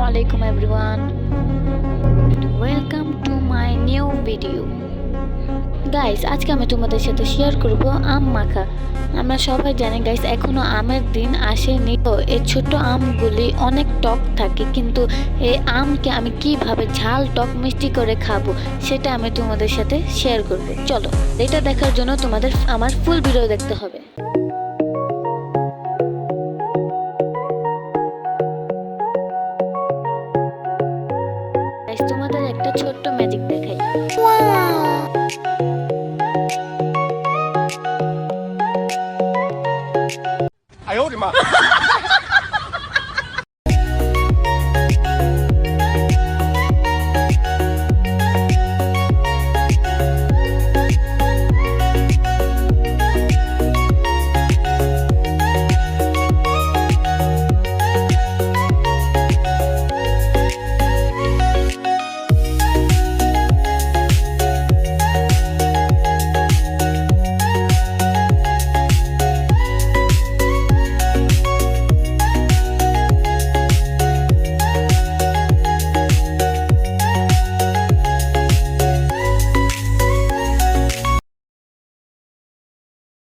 Assalamualaikum everyone and welcome to my new video. Guys আজকে আমি তোমাদের সাথে শেয়ার করব আম মাখা। আমরা সবাই জানি গাইস এখনো আমের দিন আসেনি, তো এই ছোট আমগুলি অনেক টক থাকে, কিন্তু এই আমকে আমি কিভাবে ঝাল টক মিষ্টি করে খাবো সেটা আমি তোমাদের সাথে শেয়ার করব। চলো এটা দেখার জন্য তোমাদের আমার ফুল ভিডিও দেখতে হবে।